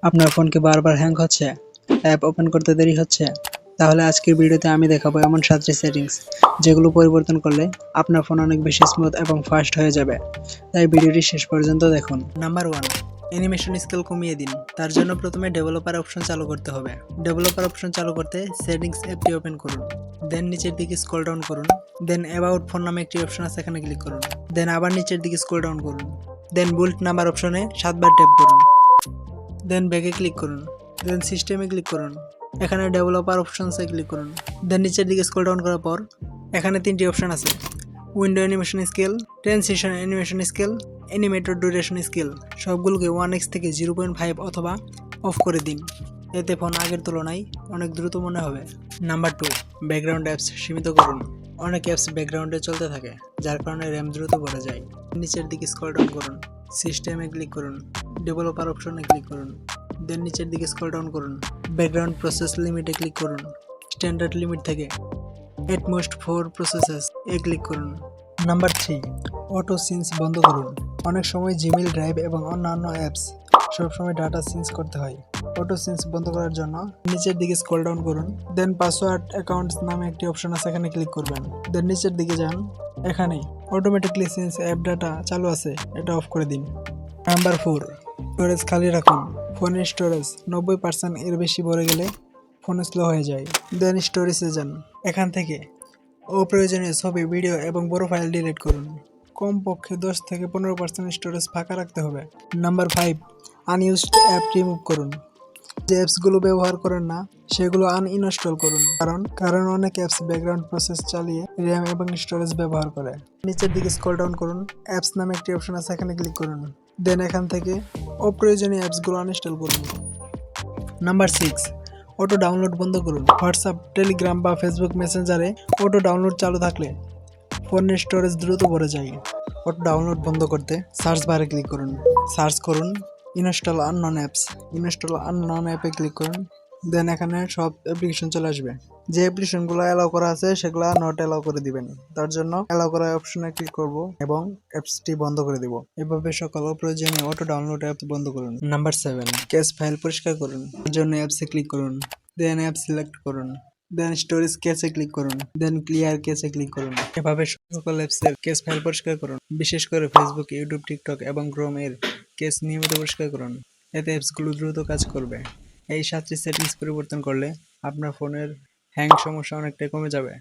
আপনার ফোন কি বারবার হ্যাং হচ্ছে? অ্যাপ ওপেন করতে দেরি হচ্ছে? তাহলে আজকের ভিডিওতে আমি দেখাবো এমন 7টি সেটিংস যেগুলো পরিবর্তন করলে আপনার ফোন অনেক বেশি স্মুথ এবং ফাস্ট হয়ে যাবে। তাই ভিডিওটি শেষ পর্যন্ত দেখুন। নাম্বার 1, অ্যানিমেশন স্কেল কমিয়ে দিন। তার জন্য প্রথমে ডেভেলপার অপশন চালু করতে হবে। ডেভেলপার অপশন চালু করতে সেটিংস অ্যাপটি ওপেন করুন। দেন নিচের দিকে স্ক্রল ডাউন করুন। দেন অ্যাবাউট ফোন নামে একটি অপশন আছে, এখানে ক্লিক করুন। দেন আবার নিচের দিকে স্ক্রল ডাউন করুন। দেন বুল্ট নাম্বার অপশনে 7বার ট্যাপ করুন। দেন ব্যাকে ক্লিক করুন। দেন সিস্টেমে ক্লিক করুন। এখানে ডেভেলপার অপশনসে ক্লিক করুন। দেন নিচের দিকে স্ক্রল ডাউন করার পর এখানে 3টি অপশন আছে, window animation scale, transition animation scale, animator duration scale. সবগুলোকে 1x থেকে 0.5 অথবা অফ করে দিন। এতে ফোন আগের তুলনায় অনেক দ্রুত মনে হবে। নাম্বার 2, ব্যাকগ্রাউন্ড অ্যাপস সীমিত করুন। অনেক অ্যাপস ব্যাকগ্রাউন্ডে চলতে থাকে, যার কারণে র্যাম দ্রুত ভরে যায়। নিচের দিকে স্ক্রল ডাউন করুন। সিস্টেমে ক্লিক করুন। ডেভেলপার অপশনে ক্লিক করুন। দেন নিচের দিকে স্ক্রল ডাউন করুন। ব্যাকগ্রাউন্ড প্রসেস লিমিটে ক্লিক করুন। স্ট্যান্ডার্ড লিমিট থেকে এট মোস্ট 4 প্রসেসেস এ ক্লিক করুন। নাম্বার 3, অটো সিন্স বন্ধ করুন। অনেক সময় জিমেইল, ড্রাইভ এবং অন্যান্য অ্যাপস সবসময় ডাটা সিন্স করতে হয়। অটো সিন্স বন্ধ করার জন্য নিচের দিকে স্ক্রল ডাউন করুন। দেন পাসওয়ার্ড অ্যাকাউন্টস নামে একটি অপশন আছে, এখানে ক্লিক করবেন। দেন নিচের দিকে যান, এখানে অটোমেটিকলি সিন্স অ্যাপ ডাটা চালু আছে এটা অফ করে দিন। নাম্বার 4, স্টোরেজ খালি রাখুন। ফোনের স্টোরেজ 90% এর বেশি ভরে গেলে ফোন স্লো হয়ে যায়। দেন স্টোরেজে যান, এখান থেকে অপ্রয়োজনীয় ছবি, ভিডিও এবং বড় ফাইল ডিলিট করুন। কমপক্ষে 10 থেকে 15% স্টোরেজ ফাঁকা রাখতে হবে। নাম্বার 5, আনইউজড অ্যাপ রিমুভ করুন। যে অ্যাপসগুলো ব্যবহার করেন না সেগুলো আনইনস্টল করুন, কারণ অনেক অ্যাপস ব্যাকগ্রাউন্ড প্রসেস চালিয়ে র্যাম এবং স্টোরেজ ব্যবহার করে। নিচের দিকে স্ক্রল ডাউন করুন। অ্যাপস নামে একটি অপশন আছে, এখানে ক্লিক করুন। দেন এখান থেকে অপ্রয়োজনীয় অ্যাপসগুলো আনইনস্টল করুন। নাম্বার 6, অটো ডাউনলোড বন্ধ করুন। হোয়াটসঅ্যাপ, টেলিগ্রাম বা ফেসবুক মেসেঞ্জারে অটো ডাউনলোড চালু থাকলে ফোনের স্টোরেজ দ্রুত ভরে যায়। অটো ডাউনলোড বন্ধ করতে সার্চ বারে ক্লিক করুন। সার্চ করুন install unknown apps. Install unknown অ্যাপে ক্লিক করুন। দেন এখানে সব অ্যাপ্লিকেশন চলে আসবে। যে অ্যাপ্লিকেশনগুলো অ্যালাউ করা আছে সেগুলো নট অ্যালাউ করে দিবেন। তার জন্য অ্যালাউ করা অপশনে ক্লিক করব এবং অ্যাপসটি বন্ধ করে দিব। এভাবে সকল অপ্রয়োজনীয় অটো ডাউনলোড অ্যাপ বন্ধ করুন। নাম্বার 7, ক্যাশ ফাইল পরিষ্কার করুন। তার জন্য অ্যাপসে ক্লিক করুন। দেন অ্যাপ সিলেক্ট করুন। দেন স্টোরেজ ক্যাশে ক্লিক করুন। দেন ক্লিয়ার ক্যাশে ক্লিক করুন। এভাবে সকল অ্যাপসের ক্যাশ ফাইল পরিষ্কার করুন। বিশেষ করে ফেসবুক, ইউটিউব, টিকটক এবং ক্রোম এর ক্যাশ নিয়মিত পরিষ্কার করুন। এতে অ্যাপসগুলো দ্রুত কাজ করবে। এই 7টি সেটিংস পরিবর্তন করলে আপনার ফোনের হ্যাং সমস্যা অনেকটাই কমে যাবে।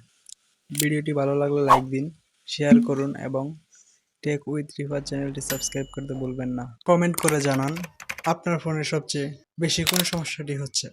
ভিডিওটি ভালো লাগলে লাইক দিন, শেয়ার করুন এবং টেক উইথ রিফাত চ্যানেলটি সাবস্ক্রাইব করতে ভুলবেন না। কমেন্ট করে জানান আপনার ফোনের সবচেয়ে বেশি কোন সমস্যাটি হচ্ছে।